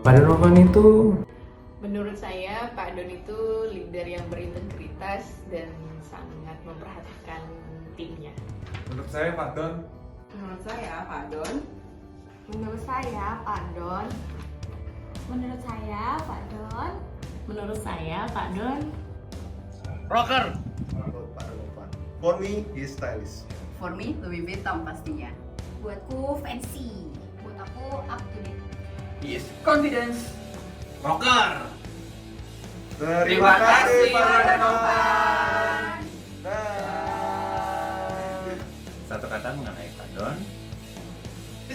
Pak Donovan itu Menurut saya, Pak Don itu leader yang berintegritas dan sangat memperhatikan timnya. Menurut saya Pak Don. Menurut saya Pak Don. Menurut saya Pak Don. Menurut saya Pak Don. Menurut saya, Pak Don Rocker. Pak Donovan. For me, he is stylish. For me, Louis Vuitton pastinya. Buatku fancy. Buat aku up to date. Yes. Confidence. Rocker. Terima kasih Pak Donovan. Donovan. satu kata mengenai Pak Don.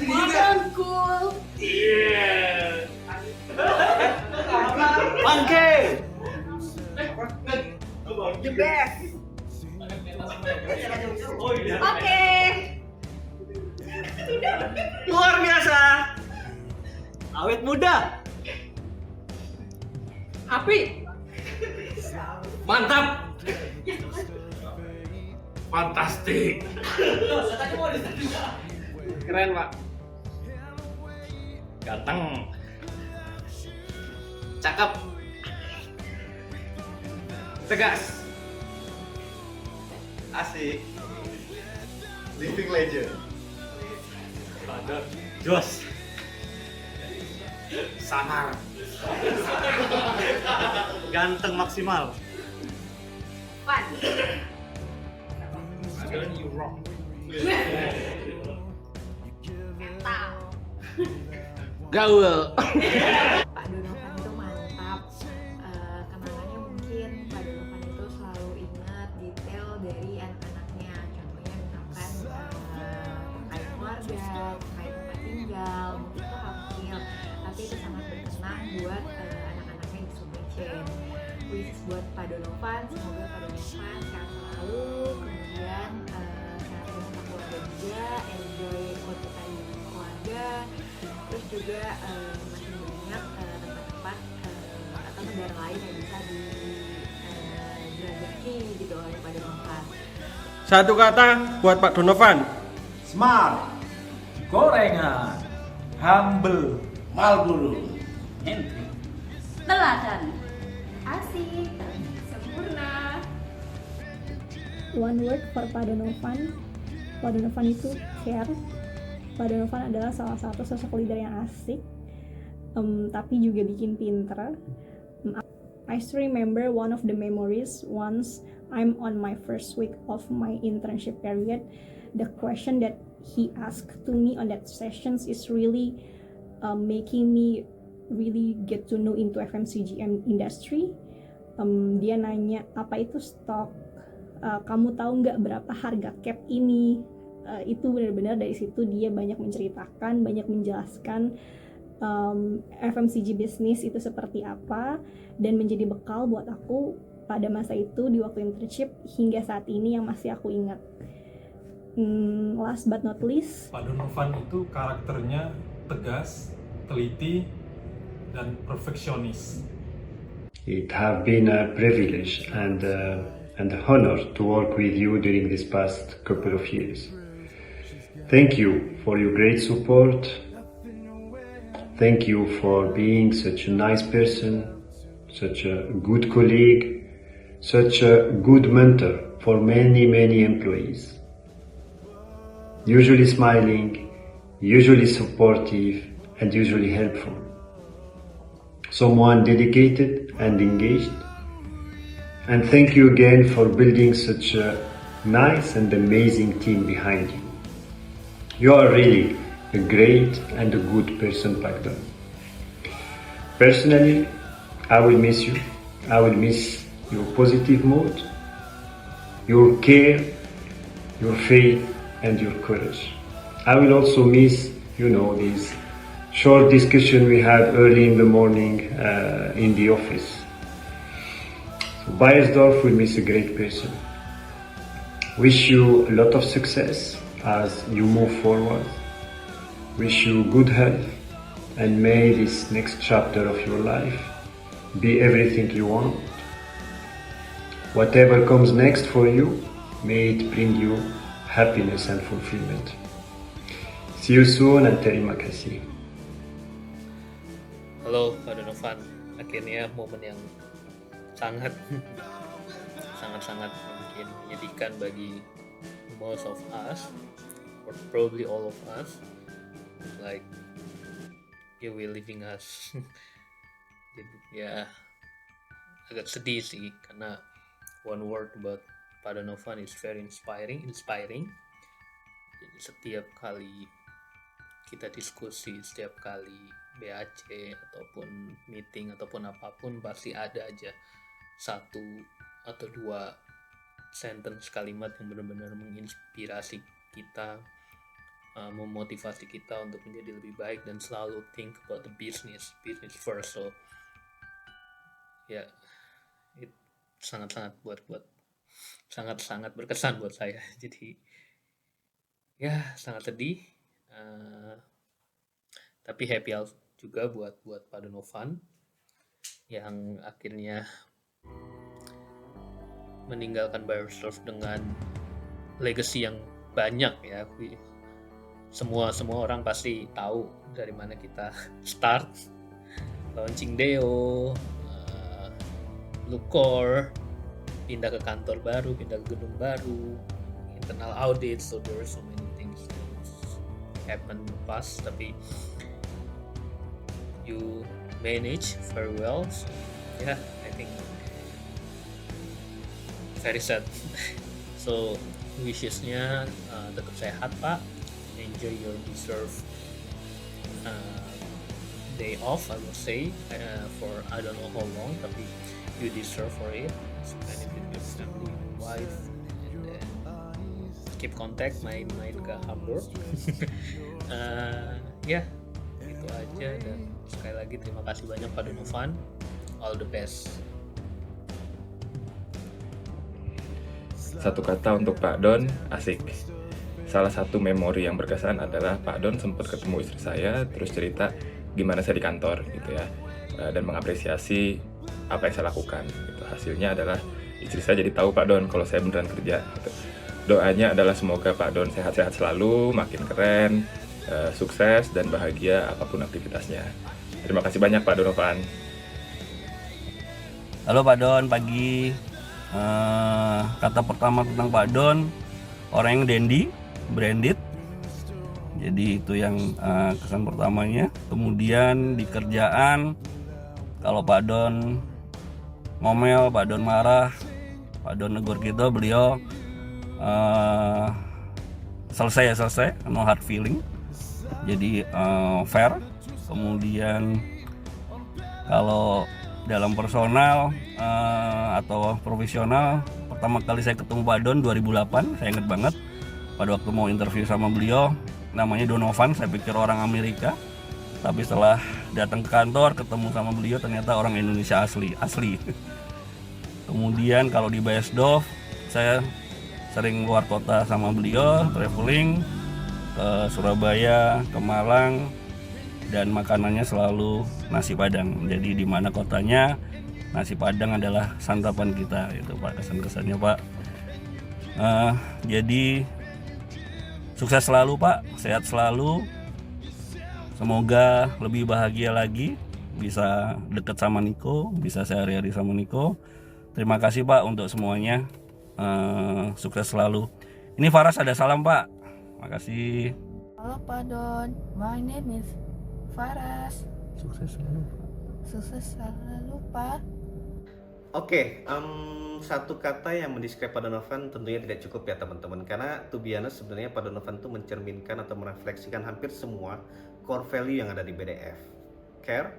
Modern cool. Bangke. The best. Oke. Luar biasa. Awet muda. Api. Mantap. Fantastik. Keren, Pak. Ganteng. Cakep. Tegas. Asik. Living legend. Ada Jos. Samar. Ganteng maksimal. Fun. You rock. Mental. Gaul. Pak Donovan itu mantap. Kenangannya mungkin Pak Donovan itu selalu ingat detail dari anak-anaknya. Contohnya misalkan terkait keluarga, terkait tempat tinggal, mungkin itu hal kecil, tapi itu sangat berkenan buat anak-anaknya di Supply Chain. Wish buat Pak Donovan, semoga Pak Donovan sehat selalu, kemudian sehat bersama keluarga juga, enjoy quality time dengan keluarga, terus juga makin banyak tempat-tempat atau negara lain yang bisa dijelajahi gitu oleh Pak Donovan. Satu kata buat Pak Donovan. Smart, gorengan, humble, Marlboro. Teladan. Asik. Sempurna. One word for Pak Donovan. Pak Donovan itu care. Pak Donovan adalah salah satu sosok leader yang asik, tapi juga bikin pinter. I still remember one of the memories once I'm on my first week of my internship period. The question that he asked to me on that sessions is really making me really get to know into FMCG industry. Dia nanya apa itu stok, kamu tahu nggak berapa harga cap ini. Itu benar-benar dari situ dia banyak menceritakan, banyak menjelaskan FMCG bisnis itu seperti apa, dan menjadi bekal buat aku pada masa itu di waktu internship hingga saat ini yang masih aku ingat. Last but not least, Pak Donovan itu karakternya tegas, teliti, dan perfeksionis. It has been a privilege and an honor to work with you during this past couple of years. Thank you for your great support. Thank you for being such a nice person, such a good colleague, such a good mentor for many, many employees. Usually smiling, usually supportive, and usually helpful. Someone dedicated and engaged. And thank you again for building such a nice and amazing team behind you. You are really a great and a good person, Pak Don. Personally, I will miss you. I will miss your positive mood, your care, your faith, and your courage. I will also miss, this short discussion we had early in the morning in the office. So Bayersdorf will miss a great person. Wish you a lot of success as you move forward. Wish you good health, and may this next chapter of your life be everything you want. Whatever comes next for you, may it bring you happiness and fulfillment. See you soon and terima kasih. Halo Pak Donovan, akhirnya momen yang sangat sangat mungkin menyedihkan bagi most of us, or probably all of us, like you will leaving us. Jadi ya agak sedih sih, karena one word about Pak Donovan is very inspiring. Jadi setiap kali kita diskusi, setiap kali BAC ataupun meeting ataupun apapun, pasti ada aja satu atau dua sentence kalimat yang benar-benar menginspirasi kita, memotivasi kita untuk menjadi lebih baik dan selalu think about the business first. So ya, it sangat berkesan buat saya. Jadi ya sangat sedih, tapi happy juga buat Pak Donovan yang akhirnya meninggalkan Beiersdorf dengan legacy yang banyak ya. Semua orang pasti tahu dari mana kita start, launching Deo, Lucor, pindah ke kantor baru, pindah ke gedung baru, internal audit, so there are so many things that happen in the past, tapi you manage very well. So, yeah, I think very sad. So wishesnya tetap sehat Pak, enjoy your deserved day off, I will say, for I don't know how long, tapi you deserve for it. Spend it with your family, wife, and then keep contact, main ke Hamburg. Ya, itu aja, dan sekali lagi terima kasih banyak Pak Donovan, all the best. Satu kata untuk Pak Don, asik. Salah satu memori yang berkesan adalah Pak Don sempat ketemu istri saya, terus cerita gimana saya di kantor gitu ya, dan mengapresiasi apa yang saya lakukan gitu. Hasilnya adalah istri saya jadi tahu Pak Don kalau saya beneran kerja gitu. Doanya adalah semoga Pak Don sehat-sehat selalu, makin keren, sukses dan bahagia apapun aktivitasnya. Terima kasih banyak Pak Donovan. Halo Pak Don, pagi. Kata pertama tentang Pak Don, orang yang dandy, branded. Jadi itu yang kesan pertamanya. Kemudian di kerjaan, kalau Pak Don ngomel, Pak Don marah, Pak Don negur kita, beliau selesai, no hard feeling. Jadi fair. Kemudian kalau dalam personal atau profesional, pertama kali saya ketemu Pak Don 2008, saya ingat banget. Pada waktu mau interview sama beliau, namanya Donovan, saya pikir orang Amerika. Tapi setelah datang ke kantor, ketemu sama beliau, ternyata orang Indonesia asli. Kemudian kalau di Beiersdorf, saya sering luar kota sama beliau, traveling ke Surabaya, ke Malang, dan makanannya selalu nasi Padang. Jadi di mana kotanya, nasi Padang adalah santapan kita. Itu Pak, kesan-kesannya Pak. Jadi sukses selalu Pak, sehat selalu. Semoga lebih bahagia lagi, bisa dekat sama Niko, bisa sehari-hari sama Niko. Terima kasih Pak untuk semuanya. Sukses selalu. Ini Faras ada salam Pak. Makasih. Halo Pak Don, my name is Faras. Sukses selalu. Sukses selalu Pak. Oke, satu kata yang mendeskripsi Pak Donovan tentunya tidak cukup ya teman-teman, karena to be honest, sebenarnya Pak Donovan itu mencerminkan atau merefleksikan hampir semua core value yang ada di BDF. Care,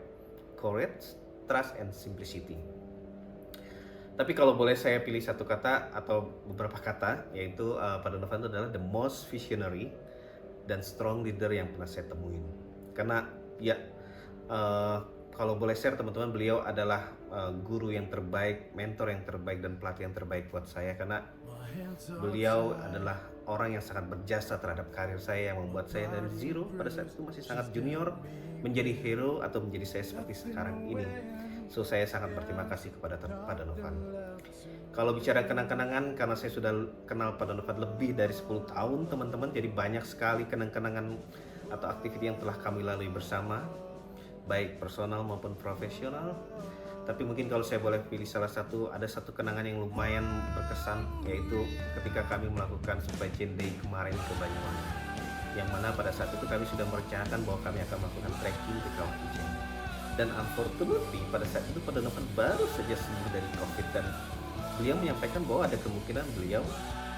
courage, trust, and simplicity. Tapi kalau boleh saya pilih satu kata atau beberapa kata, yaitu Pak Donovan itu adalah the most visionary dan strong leader yang pernah saya temuin. Karena ya kalau boleh share teman-teman, beliau adalah guru yang terbaik, mentor yang terbaik, dan pelatih yang terbaik buat saya. Karena beliau adalah orang yang sangat berjasa terhadap karir saya, yang membuat saya dari zero pada saat itu masih sangat junior menjadi hero atau menjadi saya seperti sekarang ini. So saya sangat berterima kasih kepada Pak Donovan. Kalau bicara kenang-kenangan, karena saya sudah kenal Pak Donovan lebih dari 10 tahun teman-teman, jadi banyak sekali kenang-kenangan atau aktiviti yang telah kami lalui bersama. baik personal maupun profesional. Tapi mungkin kalau saya boleh pilih salah satu, ada satu kenangan yang lumayan berkesan, yaitu ketika kami melakukan supply chain day kemarin ke Banyuwangi, yang mana pada saat itu kami sudah merencanakan bahwa kami akan melakukan trekking ke Kawah Ijen. Dan unfortunately pada saat itu Pak Donovan baru saja sembuh dari COVID, dan beliau menyampaikan bahwa ada kemungkinan beliau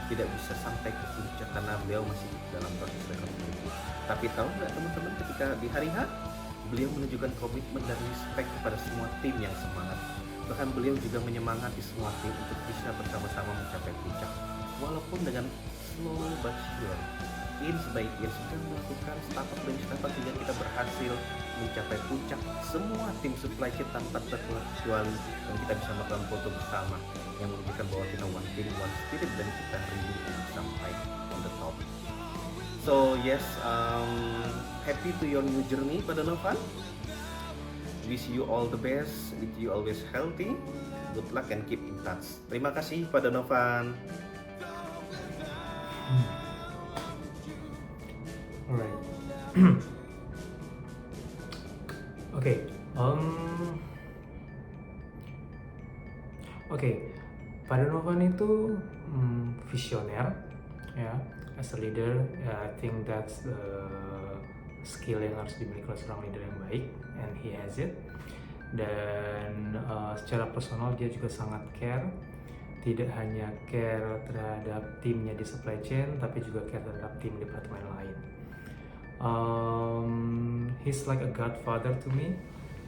tidak bisa sampai ke puncak karena beliau masih dalam proses recovery. Tapi tahu nggak teman-teman, ketika di hari H beliau menunjukkan komitmen dan respect kepada semua tim yang semangat. Bahkan beliau juga menyemangati semua tim untuk bisa bersama-sama mencapai puncak. Walaupun dengan slow but sure, inch by inch kita melakukan step up demi step up hingga kita berhasil mencapai puncak semua tim supply chain tanpa terkecuali, dan kita bisa melakukan foto bersama yang menunjukkan bahwa kita one team, one spirit, dan kita rindu untuk sampai on the top. So yes, happy to your new journey Pak Donovan. Wish you all the best, with you always healthy. Good luck and keep in touch. Terima kasih Pak Donovan. Alright. Oke, Pak Donovan itu visioner, ya. As a leader, I think that's the skill yang harus dimiliki oleh seorang leader yang baik, and he has it. Dan secara personal dia juga sangat care, tidak hanya care terhadap timnya di supply chain, tapi juga care terhadap tim departemen lain. He's like a godfather to me,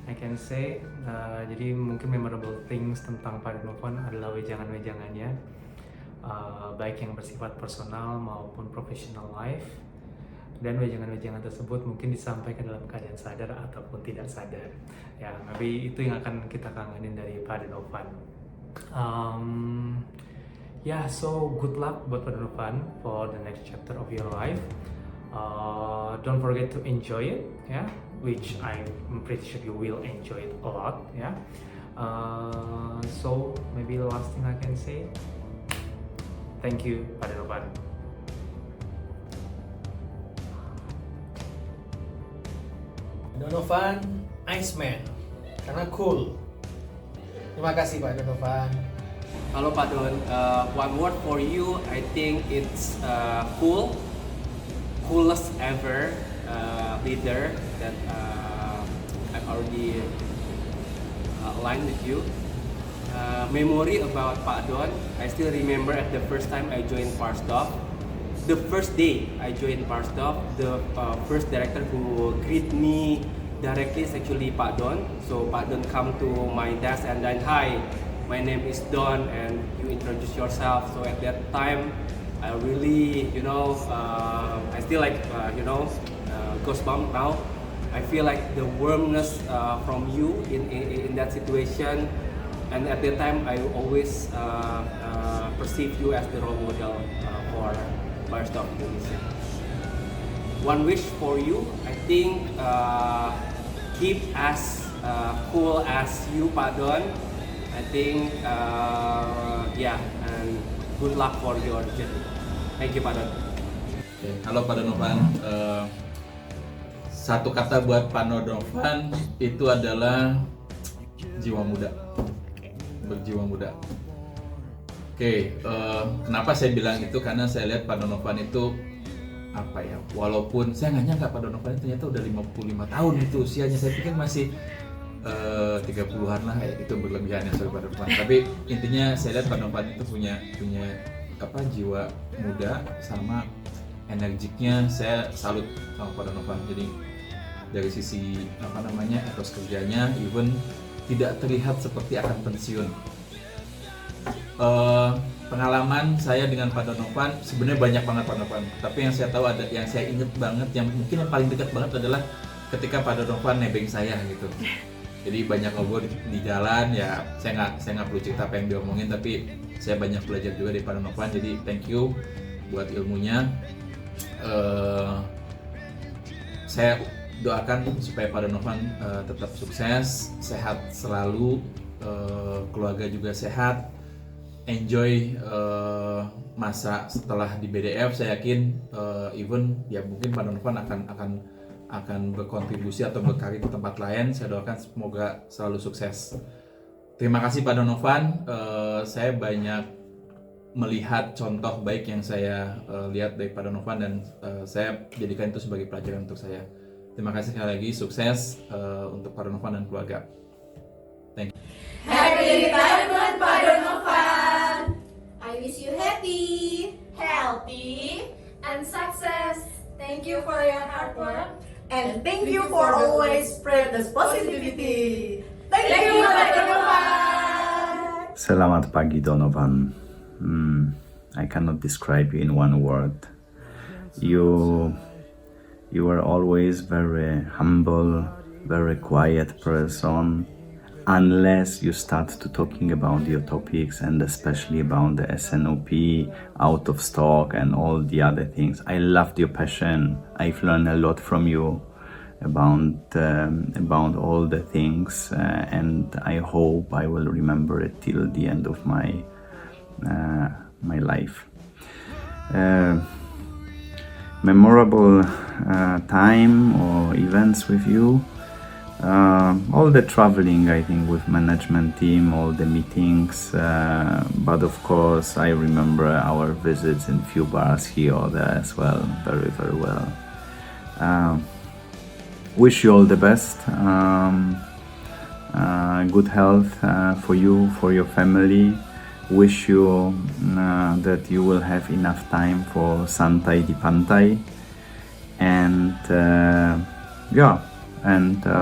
I can say. Jadi mungkin memorable things tentang Pak Donovan adalah wejangan-wejangannya, baik yang bersifat personal maupun professional life. Dan wejangan-wejangan tersebut mungkin disampaikan dalam keadaan sadar ataupun tidak sadar. Ya, tapi itu yang akan kita kangenin dari Pak Donovan. So good luck buat Pak Donovan for the next chapter of your life. Don't forget to enjoy it, yeah, which I'm pretty sure you will enjoy it a lot, yeah. So maybe the last thing I can say, thank you Pak Donovan. Donovan Iceman, karena cool. Terima kasih Pak Donovan. Halo Pak Don, one word for you, I think it's cool. Coolest ever leader that I've already aligned with you. Memory about Pak Don, I still remember at the first time I joined Parstop. The first day I joined Parstop, the first director who greet me directly is actually Pak Don. So Pak Don come to my desk and then, hi, my name is Don, and you introduce yourself. So at that time, I really, I still like, goosebumps now. I feel like the warmness from you in that situation, and at that time I always perceive you as the role model for Parstop Indonesia. One wish for you, I think, keep as cool as you, Pak Don. I think, and good luck for your journey. Thank you, Pak Don. Halo Pak Donovan. Satu kata buat Pak Donovan itu adalah jiwa muda. Berjiwa muda. Kenapa saya bilang itu? Karena saya lihat Pak Donovan itu walaupun saya nggak nyangka Pak Donovan ternyata udah 55 tahun itu usianya. Saya pikir masih 30-an lah, itu berlebihan ya, sorry Pak Donovan. Tapi intinya saya lihat Pak Donovan itu punya jiwa muda sama energiknya. Saya salut sama Pak Donovan. Jadi dari sisi etos kerjanya, even tidak terlihat seperti akan pensiun. Pengalaman saya dengan Pak Donovan sebenarnya banyak banget Pak Donovan. Tapi yang saya tahu yang saya ingat banget, yang mungkin yang paling dekat banget adalah ketika Pak Donovan nebeng saya gitu. Jadi banyak ngobrol di jalan, ya saya nggak perlu cerita apa yang diomongin, tapi saya banyak belajar juga dari Pak Donovan. Jadi thank you buat ilmunya. Saya doakan supaya Pak Donovan tetap sukses, sehat selalu, keluarga juga sehat, enjoy masa setelah di BDF. Saya yakin even ya mungkin Pak Donovan akan berkontribusi atau berkarir ke tempat lain. Saya doakan semoga selalu sukses. Terima kasih Pak Donovan. Saya banyak melihat contoh baik yang saya lihat dari Pak Donovan dan saya jadikan itu sebagai pelajaran untuk saya. Terima kasih sekali lagi, sukses untuk Pak Donovan dan keluarga. Thank you. Happy retirement, Pak Donovan. I wish you happy, Healthy and success. Thank you for your hard work. and thank you for always spread this positivity. Thank you, Pak Donovan. Selamat pagi, Donovan. I cannot describe you in one word. You are always very humble, very quiet person, unless you start to talking about your topics and especially about the SNOP, out of stock and all the other things. I loved your passion. I've learned a lot from you about all the things, and I hope I will remember it till the end of my life. Memorable time or events with you, all the traveling, I think, with management team, all the meetings, but of course I remember our visits in few bars here or there as well, very, very well. Wish you all the best, good health for you, for your family. Wish you that you will have enough time for santai di pantai, and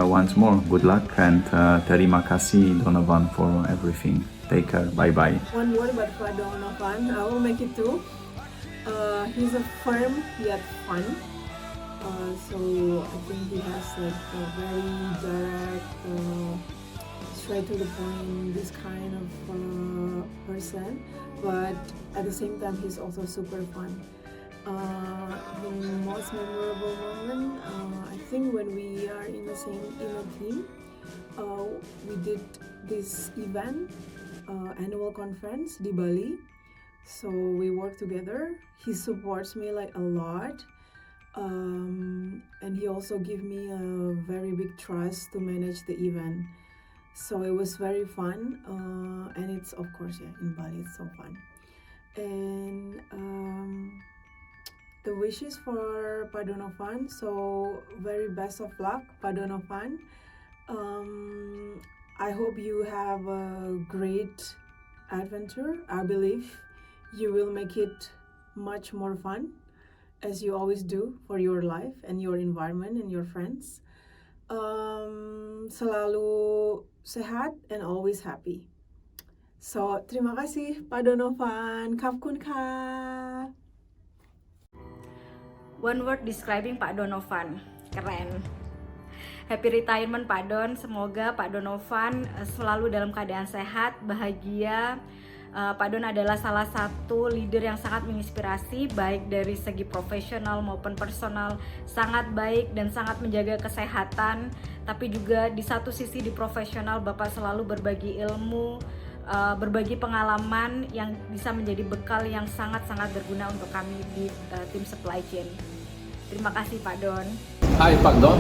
once more, good luck and terima kasih, Donovan, for everything. Take care, bye bye. One word about Pak Donovan, I will make it two. He's a firm yet fun. So I think he has like a very direct, straight to the point, this kind of person, but at the same time he's also super fun. The most memorable moment, I think when we are in a team, we did this event, annual conference di Bali. So we work together. He supports me like a lot. And he also gave me a very big trust to manage the event. So it was very fun, and it's, of course, in Bali it's so fun. And the wishes for Pak Donovan, so very best of luck, Pak Donovan. I hope you have a great adventure. I believe you will make it much more fun, as you always do for your life and your environment and your friends. Selalu sehat and always happy. So, terima kasih Pak Donovan. Kapkun ka. One word describing Pak Donovan, keren. Happy retirement Pak Don, semoga Pak Donovan selalu dalam keadaan sehat, bahagia. Pak Don adalah salah satu leader yang sangat menginspirasi, baik dari segi profesional maupun personal, sangat baik dan sangat menjaga kesehatan. Tapi juga di satu sisi di profesional, Bapak selalu berbagi ilmu, berbagi pengalaman yang bisa menjadi bekal yang sangat-sangat berguna untuk kami di tim supply chain. Terima kasih Pak Don. Hi Pak Don,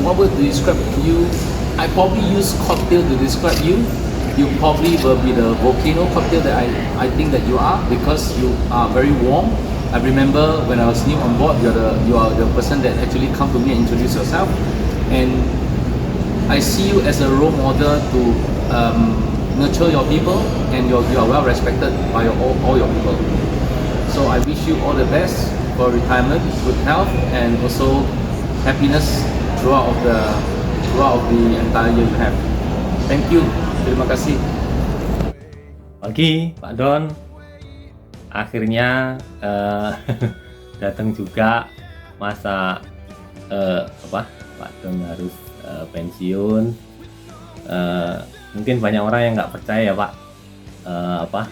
what would describe you? I probably use cocktail to describe you. You probably will be the volcano cocktail that I think that you are, because you are very warm. I remember when I was new on board, you are the person that actually come to me and introduce yourself, and I see you as a role model to nurture your people, and you are well respected by all your people. So I wish you all the best for retirement, good health, and also happiness throughout the entire year you have. Thank you. Terima kasih. Pagi Pak Don, akhirnya datang juga masa Pak Don harus pensiun. Mungkin banyak orang yang nggak percaya ya Pak,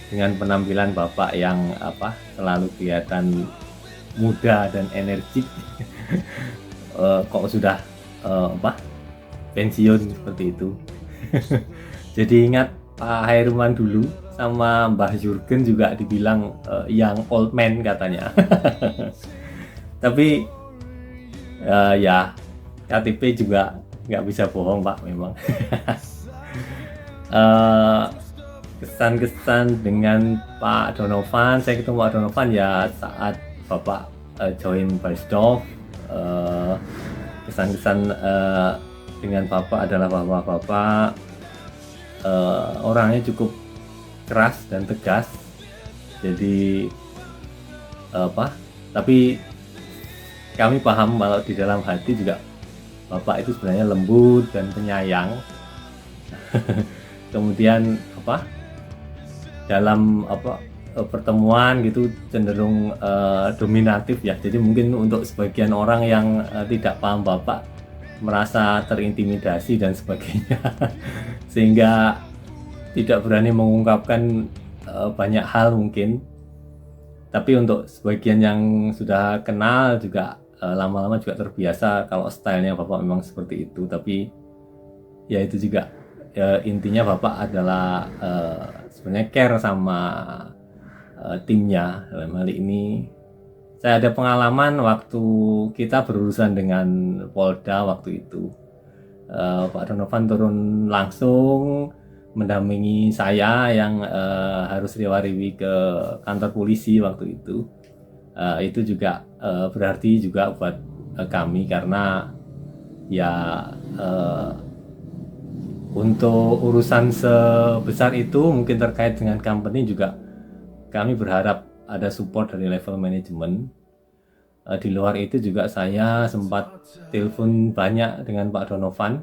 dengan penampilan Bapak yang selalu kelihatan muda dan energik, kok sudah pensiun seperti itu. Jadi ingat Pak Hairman dulu sama Mbah Jurgen juga dibilang young old man katanya. Tapi Ya KTP juga nggak bisa bohong Pak memang. Kesan-kesan dengan Pak Donovan, saya ketemu Pak Donovan ya saat Bapak join Barsdorf. Kesan-kesan dengan Bapak adalah bahwa Bapak orangnya cukup keras dan tegas, jadi tapi kami paham kalau di dalam hati juga Bapak itu sebenarnya lembut dan penyayang. Kemudian dalam pertemuan gitu cenderung dominatif ya, jadi mungkin untuk sebagian orang yang tidak paham Bapak merasa terintimidasi dan sebagainya, sehingga tidak berani mengungkapkan banyak hal mungkin. Tapi untuk sebagian yang sudah kenal juga lama-lama juga terbiasa kalau stylenya Bapak memang seperti itu. Tapi ya itu juga intinya Bapak adalah sebenarnya care sama timnya. Dalam hal ini saya ada pengalaman waktu kita berurusan dengan Polda waktu itu. Pak Donovan turun langsung mendampingi saya yang harus riwariwi ke kantor polisi waktu itu. Itu juga berarti juga buat kami karena ya untuk urusan sebesar itu mungkin terkait dengan company juga kami berharap ada support dari level manajemen. Di luar itu juga saya sempat telepon banyak dengan Pak Donovan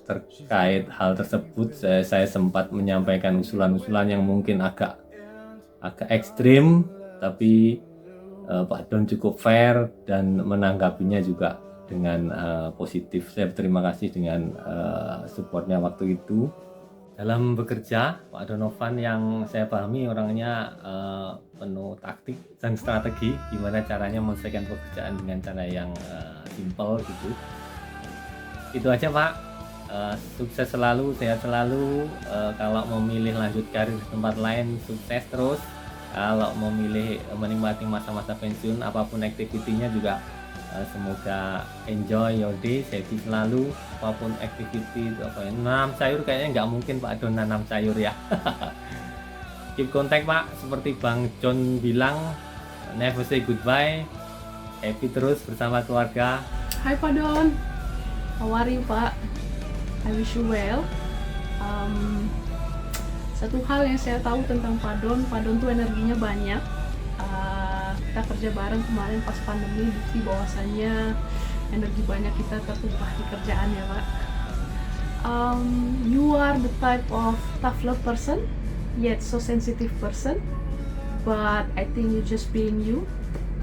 terkait hal tersebut. Saya sempat menyampaikan usulan-usulan yang mungkin agak ekstrim, tapi Pak Don cukup fair dan menanggapinya juga dengan positif. Saya berterima kasih dengan supportnya waktu itu. Dalam bekerja, Pak Donovan yang saya pahami orangnya penuh taktik dan strategi, gimana caranya menyelesaikan pekerjaan dengan cara yang simple gitu. Itu aja Pak. Sukses selalu, sehat selalu. Kalau memilih lanjut karir di tempat lain, sukses terus. Kalau memilih menikmati masa-masa pensiun, apapun aktivitinya juga semoga enjoy your day, happy selalu. Apapun activity itu nanam sayur kayaknya nggak mungkin Pak Don nanam sayur ya. Keep contact Pak, seperti Bang John bilang, never say goodbye. Happy terus bersama keluarga. Hai Pak Don, how are you Pak? I wish you well. Satu hal yang saya tahu tentang Pak Don tuh energinya banyak. Kita kerja bareng kemarin pas pandemi, bukti bahwasannya energi banyak kita tertumpah di kerjaan ya Pak. You are the type of tough love person, yet so sensitive person. But I think you just being you,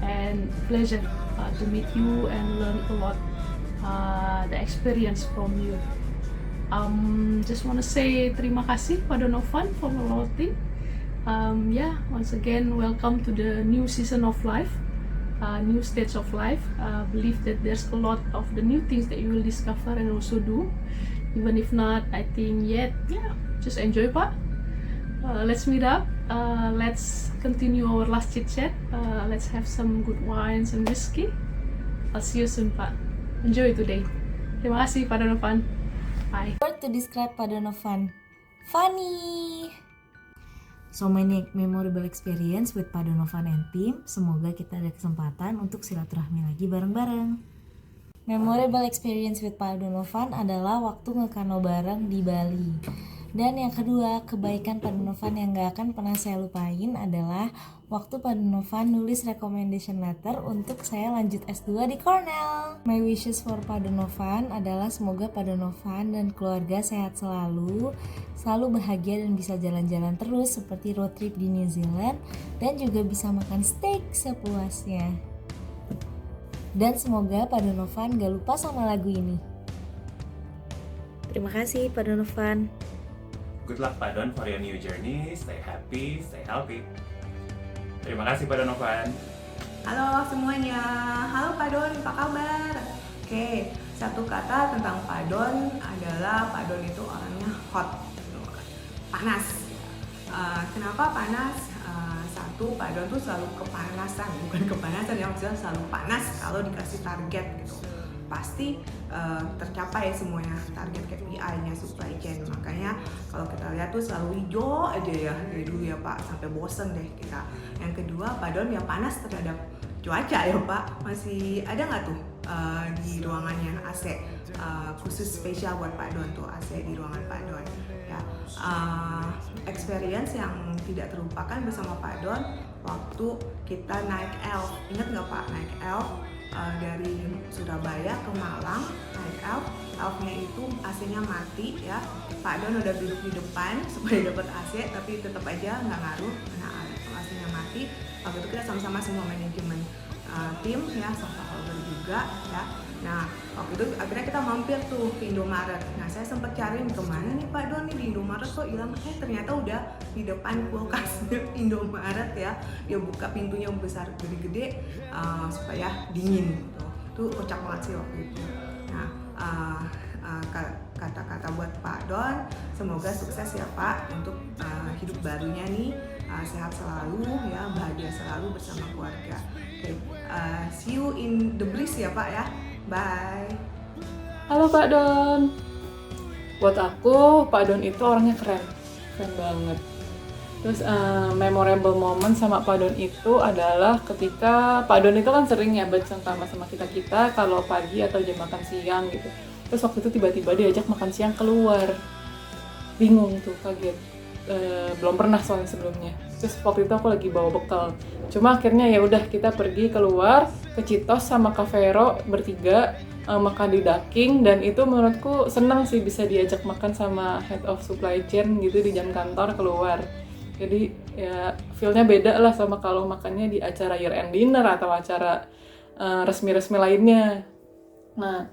and pleasure to meet you and learn a lot the experience from you. Just want to say terima kasih Pak Donovan for a lot of things. Once again welcome to the new season of life, new stage of life. Believe that there's a lot of the new things that you will discover and also do. Even if not, I think yet, just enjoy Pak. Let's meet up. Let's continue our last chit chat. Let's have some good wines and whiskey. I'll see you soon Pak. Enjoy today. Terima kasih Pak Donovan. Bye. Word to describe Pak Donovan. Funny. So many memorable experience with Pak Donovan and team. Semoga kita ada kesempatan untuk silaturahmi lagi bareng-bareng. Memorable experience with Pak Donovan adalah waktu ngekano bareng di Bali. Dan yang kedua, kebaikan Pak Donovan yang gak akan pernah saya lupain adalah waktu Pak Donovan nulis recommendation letter untuk saya lanjut S2 di Cornell. My wishes for Pak Donovan adalah semoga Pak Donovan dan keluarga sehat selalu bahagia dan bisa jalan-jalan terus seperti road trip di New Zealand, dan juga bisa makan steak sepuasnya. Dan semoga Pak Donovan gak lupa sama lagu ini. Terima kasih Pak Donovan. Good luck Pak Don for your new journey. Stay happy, stay healthy. Terima kasih Pak Donovan. Halo semuanya, halo Pak Don, apa kabar? Oke, satu kata tentang Pak Don adalah Pak Don itu orangnya hot, panas. Kenapa panas? Satu, Pak Don tuh selalu kepanasan, bukan kepanasan ya, maksudnya selalu panas kalau dikasih target gitu. Pasti tercapai semuanya target KPI-nya supply chain. Makanya kalau kita lihat tuh selalu hijau aja ya dari dulu ya Pak, sampai bosen deh kita. Yang kedua, Pak Don ya panas terhadap cuaca ya Pak. Masih ada nggak tuh di ruangannya AC khusus spesial buat Pak Don tuh AC di ruangan Pak Don ya. Experience yang tidak terlupakan bersama Pak Don waktu kita naik Elf. Ingat nggak Pak, naik Elf dari Surabaya ke Malang, naik Elf. Elfnya itu AC-nya mati ya. Pak Don udah duduk di depan supaya dapat AC, tapi tetap aja nggak ngaruh karena AC-nya mati. Waktu itu kita sama-sama semua manajemen tim ya, stakeholder juga ya. Nah waktu itu akhirnya kita mampir tuh ke Indomaret. Nah saya sempat cariin kemana nih Pak Don nih di Indomaret kok hilang. Ternyata udah di depan kulkas Indomaret ya. Dia buka pintunya besar gede-gede supaya dingin gitu. Tuh kocak banget sih waktu itu. Nah kata-kata buat Pak Don, semoga sukses ya Pak untuk hidup barunya nih, sehat selalu ya, bahagia selalu bersama keluarga. Oke, see you in the breeze ya Pak ya. Bye. Halo Pak Don. Buat aku, Pak Don itu orangnya keren banget. Terus memorable moment sama Pak Don itu adalah ketika Pak Don itu kan sering ya bersama sama kita kalau pagi atau jam makan siang gitu. Terus waktu itu tiba-tiba diajak makan siang keluar. Bingung tuh, kaget. Belum pernah soalnya sebelumnya. Terus waktu itu aku lagi bawa bekal. Cuma akhirnya ya udah kita pergi keluar ke Citos sama Kak Vero bertiga makan di Daking, dan itu menurutku senang sih bisa diajak makan sama head of supply chain gitu di jam kantor keluar. Jadi ya feel-nya beda lah sama kalau makannya di acara year end dinner atau acara resmi-resmi lainnya. Nah,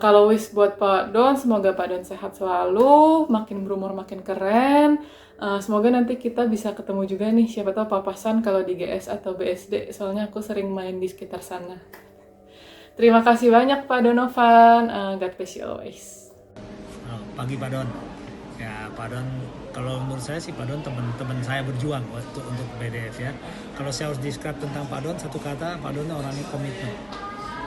kalau wish buat Pak Don, semoga Pak Don sehat selalu, makin berumur makin keren. Semoga nanti kita bisa ketemu juga nih, siapa tahu papasan kalau di GS atau BSD, soalnya aku sering main di sekitar sana. Terima kasih banyak Pak Donovan, God bless you always. Pagi Pak Don. Ya Pak Don, kalau menurut saya sih Pak Don teman-teman saya berjuang untuk BDF ya. Kalau saya harus describe tentang Pak Don, satu kata, Pak Don orangnya komitmen.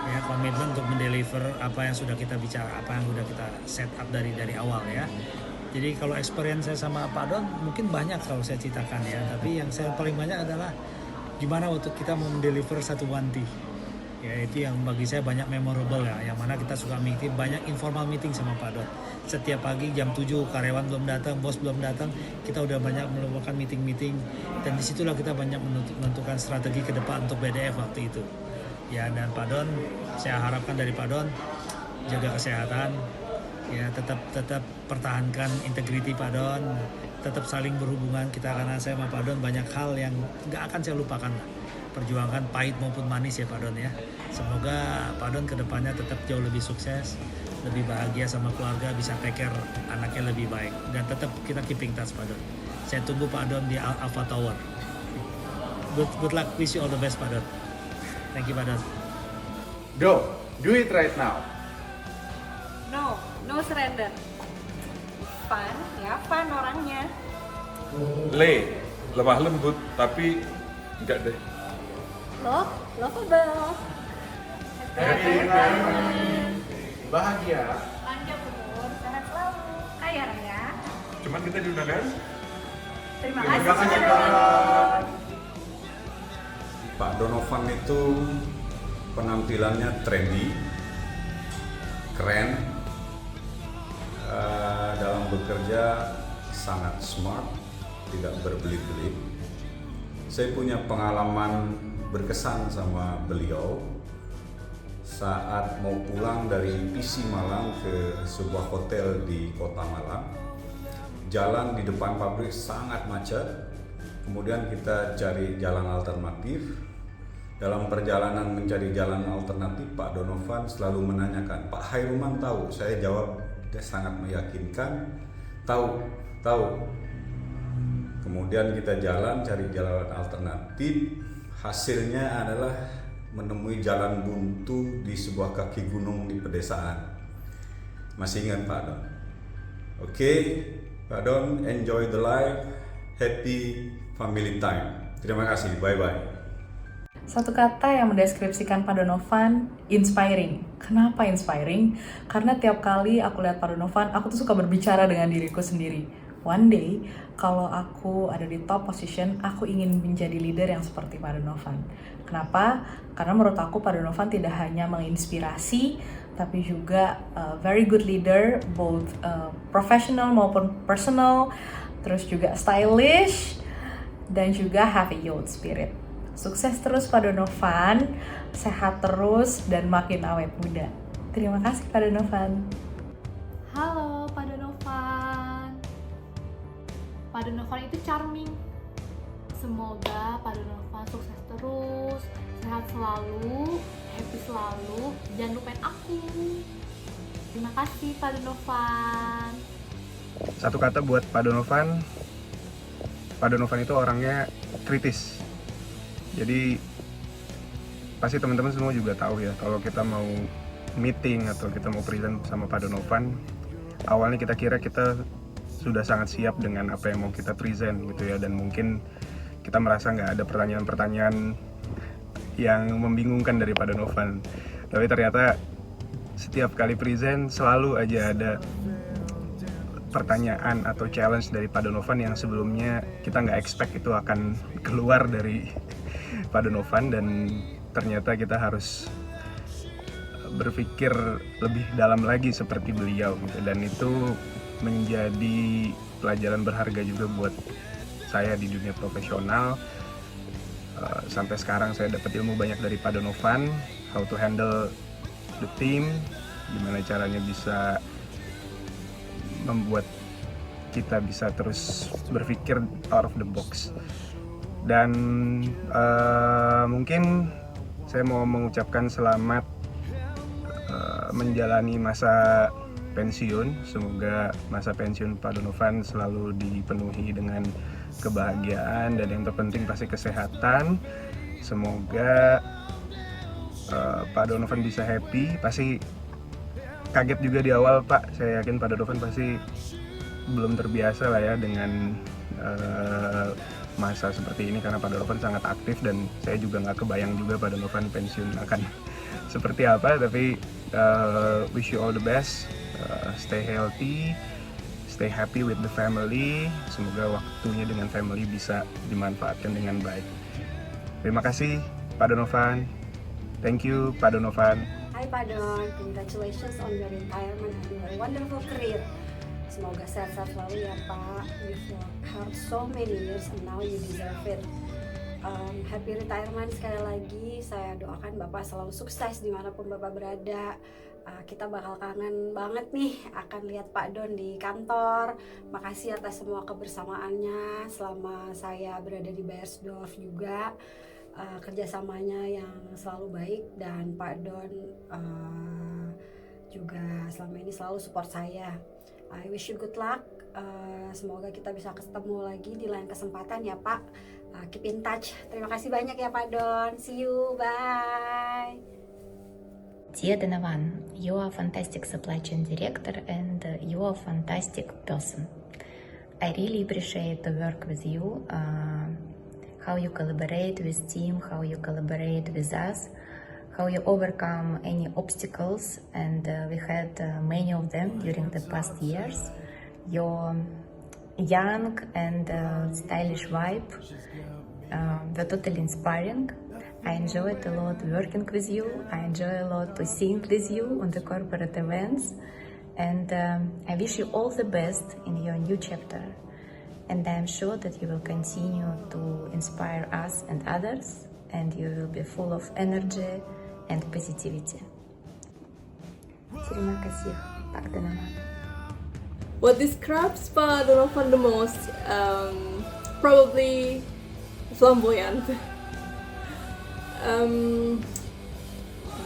Ya, komitmen untuk mendeliver apa yang sudah kita bicara, apa yang sudah kita set up dari awal ya. Jadi kalau experience saya sama Pak Don mungkin banyak kalau saya ceritakan ya, tapi yang saya paling banyak adalah gimana waktu kita mau mendeliver satu wanti. Ya itu yang bagi saya banyak memorable ya, yang mana kita suka meeting, banyak informal meeting sama Pak Don. Setiap pagi jam 7 karyawan belum datang, bos belum datang, kita udah banyak melakukan meeting-meeting, dan disitulah kita banyak menentukan strategi ke depan untuk BDF waktu itu. Ya, dan Pak Don, saya harapkan dari Pak Don jaga kesehatan, ya tetap pertahankan integriti Pak Don, tetap saling berhubungan kita, karena saya sama Pak Don banyak hal yang nggak akan saya lupakan. Perjuangkan pahit maupun manis ya Pak Don ya. Semoga Pak Don kedepannya tetap jauh lebih sukses, lebih bahagia sama keluarga, bisa take care anaknya lebih baik, dan tetap kita keeping touch Pak Don. Saya tunggu Pak Don di Alpha Tower. Good luck, wish you all the best Pak Don. Thank you, Pak Don. Do it right now. No surrender. Fun, ya fun orangnya. Lemah lembut, tapi enggak deh. Lovable. Happy bahagia. Panjang umur, sehat selalu, kaya raya. Cuman kita diundangkan. Terima kasih Pak Don. Pak Donovan itu penampilannya trendy, keren, dalam bekerja sangat smart, tidak berbelit-belit. Saya punya pengalaman berkesan sama beliau saat mau pulang dari PC Malang ke sebuah hotel di kota Malang. Jalan di depan pabrik sangat macet, kemudian kita cari jalan alternatif. Dalam perjalanan mencari jalan alternatif, Pak Donovan selalu menanyakan, Pak Hairuman tahu? Saya jawab, dia sangat meyakinkan, tahu. Kemudian kita jalan, cari jalan alternatif, hasilnya adalah menemui jalan buntu di sebuah kaki gunung di pedesaan. Masih ingat Pak Don? Oke, Pak Don, enjoy the life, happy family time. Terima kasih, bye-bye. Satu kata yang mendeskripsikan Pak Donovan, inspiring. Kenapa inspiring? Karena tiap kali aku lihat Pak Donovan, aku tuh suka berbicara dengan diriku sendiri. One day, kalau aku ada di top position, aku ingin menjadi leader yang seperti Pak Donovan. Kenapa? Karena menurut aku Pak Donovan tidak hanya menginspirasi, tapi juga very good leader, both professional maupun personal, terus juga stylish, dan juga have a youth spirit. Sukses terus Pak Donovan, sehat terus dan makin awet muda. Terima kasih Pak Donovan. Halo Pak Donovan. Pak Donovan itu charming. Semoga Pak Donovan sukses terus, sehat selalu, happy selalu, jangan lupain aku. Terima kasih Pak Donovan. Satu kata buat Pak Donovan itu orangnya kritis. Jadi pasti teman-teman semua juga tahu ya, kalau kita mau meeting atau kita mau present sama Pak Donovan, awalnya kita kira kita sudah sangat siap dengan apa yang mau kita present gitu ya, dan mungkin kita merasa nggak ada pertanyaan-pertanyaan yang membingungkan dari Pak Donovan. Tapi ternyata setiap kali present selalu aja ada pertanyaan atau challenge dari Pak Donovan yang sebelumnya kita nggak expect itu akan keluar dari Pak Donovan, dan ternyata kita harus berpikir lebih dalam lagi seperti beliau gitu. Dan itu menjadi pelajaran berharga juga buat saya di dunia profesional. Sampai sekarang saya dapat ilmu banyak dari Pak Donovan, how to handle the team, gimana caranya bisa membuat kita bisa terus berpikir out of the box. Dan mungkin saya mau mengucapkan selamat menjalani masa pensiun. Semoga masa pensiun Pak Donovan selalu dipenuhi dengan kebahagiaan, dan yang terpenting pasti kesehatan. Semoga Pak Donovan bisa happy. Pasti kaget juga di awal Pak, saya yakin Pak Donovan pasti belum terbiasa lah ya dengan masa seperti ini, karena Pak Donovan sangat aktif, dan saya juga nggak kebayang juga Pak Donovan pensiun akan seperti apa. Tapi wish you all the best, stay healthy, stay happy with the family. Semoga waktunya dengan family bisa dimanfaatkan dengan baik. Terima kasih Pak Donovan, thank you Pak Donovan. Hi Pak Don, congratulations on your retirement and your wonderful career. Semoga sehat-sehat selalu ya Pak. You've worked hard so many years and now you deserve it. Happy retirement sekali lagi. Saya doakan Bapak selalu sukses dimanapun Bapak berada. Kita bakal kangen banget nih akan lihat Pak Don di kantor. Makasih atas semua kebersamaannya selama saya berada di Beiersdorf juga. Kerjasamanya yang selalu baik, dan Pak Don juga selama ini selalu support saya. I wish you good luck. Semoga kita bisa ketemu lagi di lain kesempatan ya Pak. Keep in touch. Terima kasih banyak ya Pak Don. See you. Bye. Dear Donovan, you are a fantastic supply chain director and you are a fantastic person. I really appreciate the work with you, how you collaborate with team, how you collaborate with us, how you overcome any obstacles, and we had many of them during the past years. Your young and stylish vibe were totally inspiring. I enjoyed a lot working with you. I enjoy a lot to sing with you on the corporate events, and I wish you all the best in your new chapter. And I'm sure that you will continue to inspire us and others, and you will be full of energy and positivity. Terima kasih, Pak Donovan. What describes Pak Donovan the most? Probably flamboyant.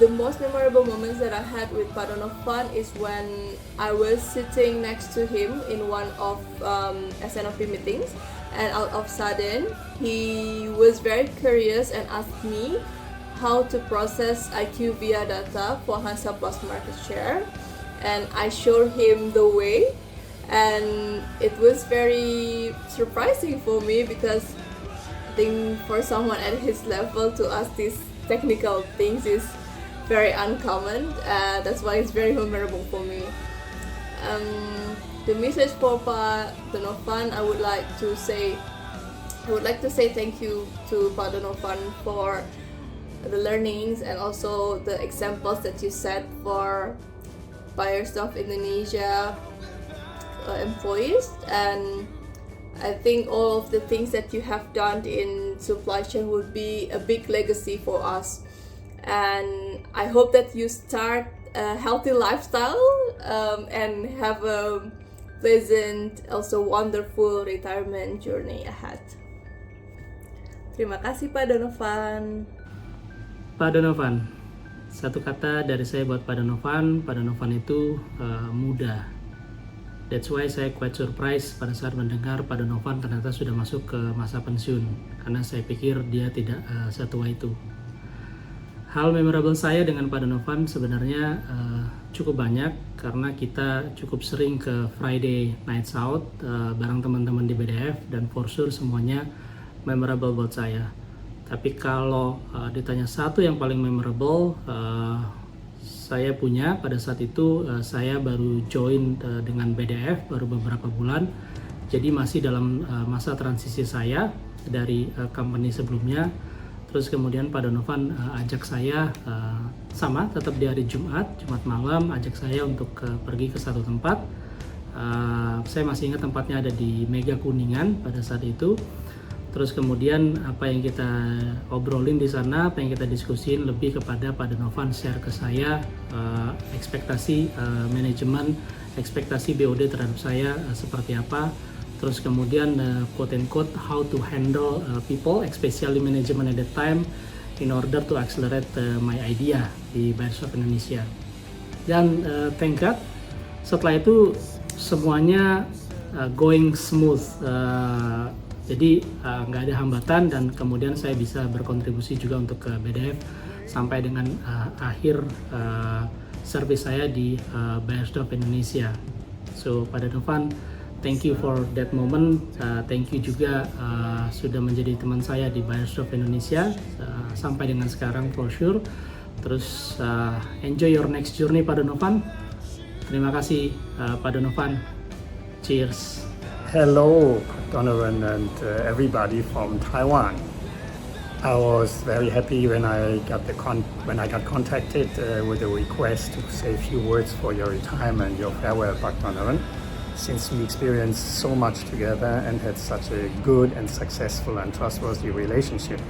The most memorable moments that I had with Pak Donovan is when I was sitting next to him in one of SNOP meetings, and out of sudden he was very curious and asked me how to process IQVIA data for Hansaplast market share, and I showed him the way, and it was very surprising for me because think for someone at his level to ask these technical things is very uncommon. That's why it's very memorable for me. The message for Pak Donovan, I would like to say thank you to Pak Donovan for the learnings and also the examples that you set for Beiersdorf Indonesia employees, and I think all of the things that you have done in supply chain would be a big legacy for us. And I hope that you start a healthy lifestyle and have a pleasant, also wonderful retirement journey ahead. Terima kasih Pak Donovan. Pak Donovan, satu kata dari saya buat Pak Donovan itu muda. That's why saya quite surprised pada saat mendengar Pak Donovan ternyata sudah masuk ke masa pensiun, karena saya pikir dia tidak setua itu. Hal memorable saya dengan Pak Donovan sebenarnya cukup banyak, karena kita cukup sering ke Friday Nights Out bareng teman-teman di BDF, dan for sure semuanya memorable buat saya. Tapi kalau ditanya satu yang paling memorable, saya punya pada saat itu saya baru join dengan BDF baru beberapa bulan, jadi masih dalam masa transisi saya dari company sebelumnya. Terus kemudian Pak Donovan ajak saya sama tetap di hari Jumat malam, ajak saya untuk pergi ke satu tempat. Saya masih ingat tempatnya ada di Mega Kuningan pada saat itu. Terus kemudian apa yang kita obrolin di sana, apa yang kita diskusin lebih kepada Pak Donovan share ke saya ekspektasi manajemen, ekspektasi BOD terhadap saya seperti apa. Terus kemudian quote and quote how to handle people, especially management at that time, in order to accelerate my idea di Beiersdorf Indonesia. Dan thank God setelah itu semuanya going smooth. Jadi nggak ada hambatan, dan kemudian saya bisa berkontribusi juga untuk ke BDF sampai dengan akhir service saya di Beiersdorf Indonesia. So Pak Donovan, thank you for that moment. Thank you juga sudah menjadi teman saya di Beiersdorf Indonesia sampai dengan sekarang for sure. Terus enjoy your next journey Pak Donovan. Terima kasih Pak Donovan. Cheers. Hello, Donovan and everybody from Taiwan. I was very happy when I got contacted with a request to say a few words for your retirement, your farewell, Pak Donovan, since we experienced so much together and had such a good and successful and trustworthy relationship,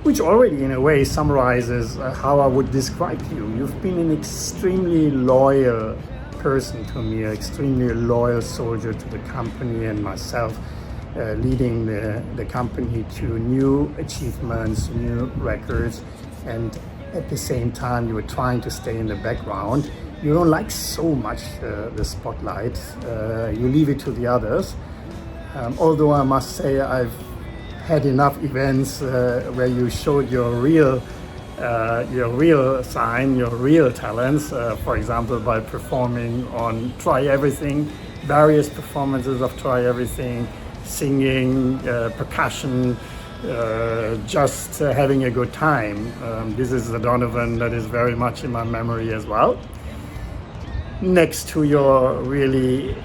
which already in a way summarizes how I would describe you. You've been an extremely loyal person to me, an extremely loyal soldier to the company and myself, leading the company to new achievements, new records, and at the same time you were trying to stay in the background. You don't like so much the spotlight, you leave it to the others. Although I must say I've had enough events where you showed your real sign, your real talents, for example by performing on Try Everything, various performances of Try Everything, singing, percussion, just having a good time. This is the Donovan that is very much in my memory as well. Next to your really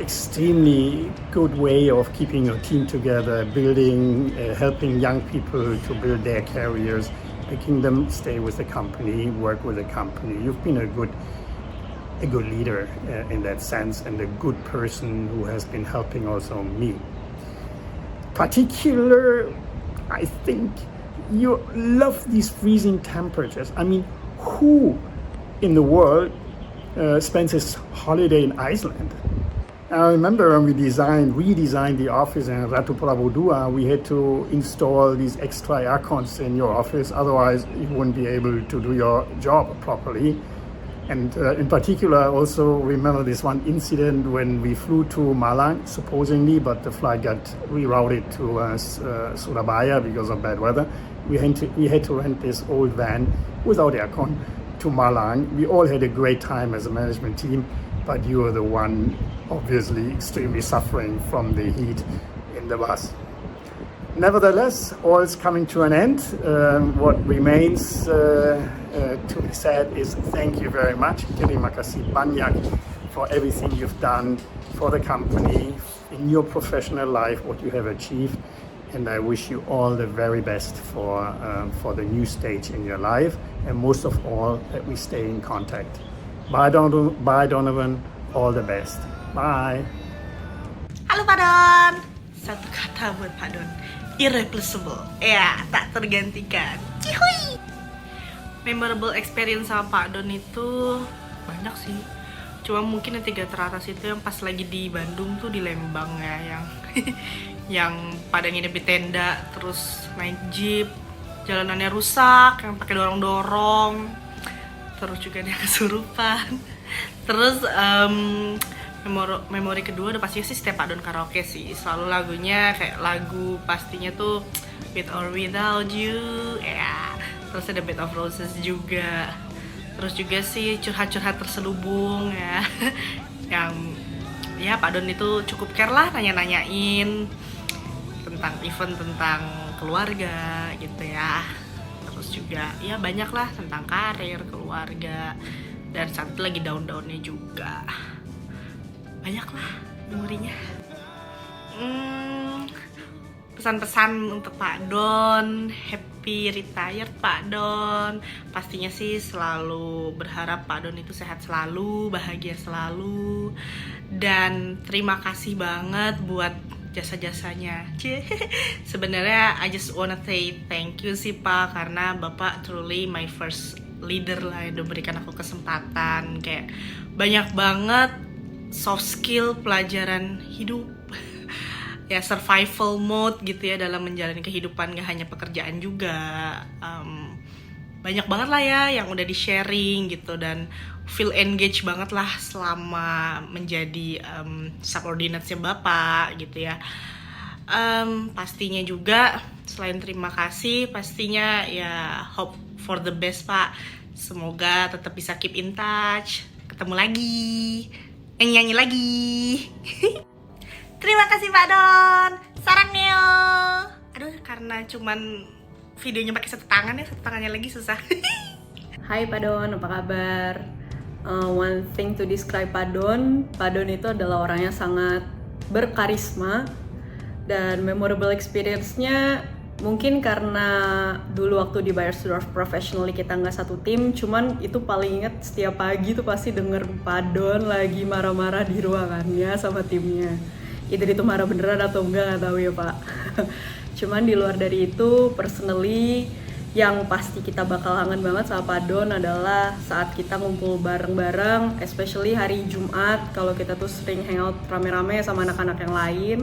extremely good way of keeping your team together, building, helping young people to build their careers, making them stay with the company, work with the company. You've been a good leader in that sense, and a good person who has been helping also me. Particular, I think you love these freezing temperatures. I mean, who in the world spends his holiday in Iceland? I remember when we redesigned the office in Ratu Prabu II, we had to install these extra air cons in your office, otherwise you wouldn't be able to do your job properly. And in particular, I also remember this one incident when we flew to Malang, supposedly, but the flight got rerouted to Surabaya because of bad weather. We had to rent this old van without aircon to Malang. We all had a great time as a management team, but you were the one obviously extremely suffering from the heat in the bus. Nevertheless, all is coming to an end. What remains to be said is thank you very much. Terima kasih banyak for everything you've done for the company, in your professional life, what you have achieved. And I wish you all the very best for the new stage in your life. And most of all, that we stay in contact. Bye, Donovan. All the best. Bye. Halo Pak Don. Satu kata buat Pak Don. Irreplaceable. Ya, tak tergantikan. Cihui. Memorable experience sama Pak Don itu banyak sih. Cuma mungkin yang 3 teratas itu yang pas lagi di Bandung tuh, di Lembang ya, yang pada nginep di tenda, terus naik jeep, jalanannya rusak, yang pakai dorong-dorong, terus juga dia kesurupan. Terus memori kedua udah pastinya sih setiap Pak Don karaoke sih, selalu lagunya kayak lagu pastinya tuh With or Without You ya, terus ada Bed of Roses juga, terus juga sih curhat-curhat terselubung ya yang ya Pak Don itu cukup care lah, nanya-nanyain tentang event, tentang keluarga gitu ya, terus juga ya banyak lah tentang karir, keluarga, dan satu lagi daun-daunnya juga. Banyak lah memorinya. Pesan-pesan untuk Pak Don, happy retired Pak Don. Pastinya sih selalu berharap Pak Don itu sehat selalu, bahagia selalu, dan terima kasih banget buat jasa-jasanya. Sebenarnya I just wanna say thank you sih Pak, karena Bapak truly my first leader lah, yang udah berikan aku kesempatan kayak banyak banget soft skill, pelajaran hidup ya, survival mode gitu ya dalam menjalani kehidupan, gak hanya pekerjaan juga. Banyak banget lah ya yang udah di sharing gitu, dan feel engaged banget lah selama menjadi subordinate-nya Bapak gitu ya. Pastinya juga selain terima kasih, pastinya ya hope for the best Pak. Semoga tetap bisa keep in touch, ketemu lagi, nyanyi lagi. Terima kasih Pak Don. Sarangnya. Aduh, karena cuman videonya pakai satu tangan ya, satu tangannya lagi susah. Hai Pak Don, apa kabar? One thing to describe Pak Don itu adalah orang yang sangat berkarisma, dan memorable experience-nya mungkin karena dulu waktu di Beiersdorf professionally kita nggak satu tim, cuman itu paling inget setiap pagi tuh pasti denger Pak Don lagi marah-marah di ruangannya sama timnya. Either itu marah beneran atau enggak, nggak tahu ya Pak. Cuman di luar dari itu, personally yang pasti kita bakal kangen banget sama Pak Don adalah saat kita ngumpul bareng-bareng, especially hari Jumat kalau kita tuh sering hangout rame-rame sama anak-anak yang lain.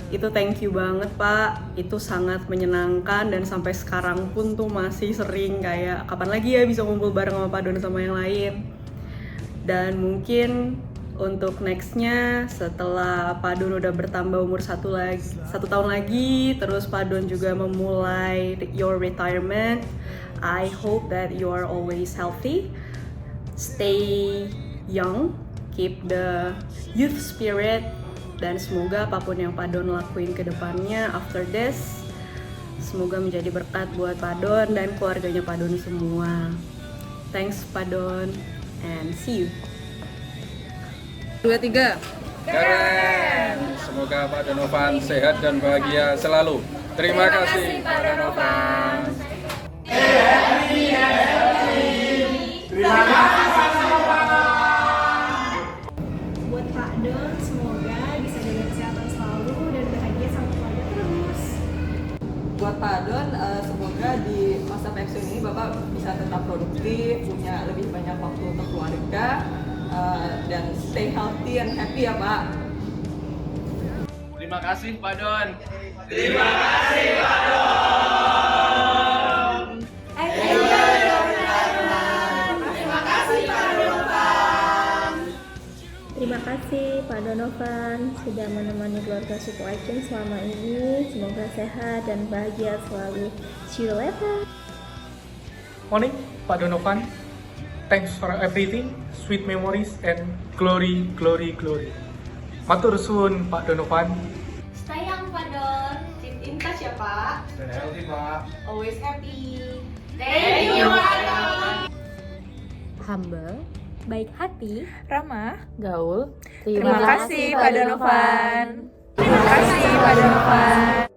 Itu thank you banget Pak, itu sangat menyenangkan, dan sampai sekarang pun tuh masih sering kayak kapan lagi ya bisa ngumpul bareng sama Pak Don sama yang lain. Dan mungkin untuk nextnya setelah Pak Don udah bertambah umur satu tahun lagi, terus Pak Don juga memulai your retirement, I hope that you are always healthy, stay young, keep the youth spirit, dan semoga apapun yang Pak Don lakuin ke depannya after this, semoga menjadi berkat buat Pak Don dan keluarganya Pak Don semua. Thanks Pak Don, and see you. 2, 3. Keren. Semoga Pak Donovan sehat dan bahagia selalu. Terima kasih Pak Donovan. Terima kasih buat Pak Don, semoga bisa jaga kesehatan selalu dan bahagia sama keluarga terus. Buat Pak Don, semoga di masa pensiun ini Bapak bisa tetap produktif, punya lebih banyak waktu untuk keluarga, dan stay healthy and happy ya Pak. Terima kasih Pak Don. Terima kasih Pak Don. Terima kasih Pak Donovan. Terima kasih Pak Donovan sudah menemani keluarga Suku Aiken selama ini. Semoga sehat dan bahagia selalu. See you later. Morning, Pak Donovan. Thanks for everything, sweet memories and glory, glory, glory. Matur suwun Pak Donovan. Sayang Pak Don, keep in touch ya Pak. Dan healthy Pak. Always happy. Thank you, Pak Don. Humble, baik hati, ramah, gaul. Terima kasih Pak Donovan. Terima kasih Pak Donovan.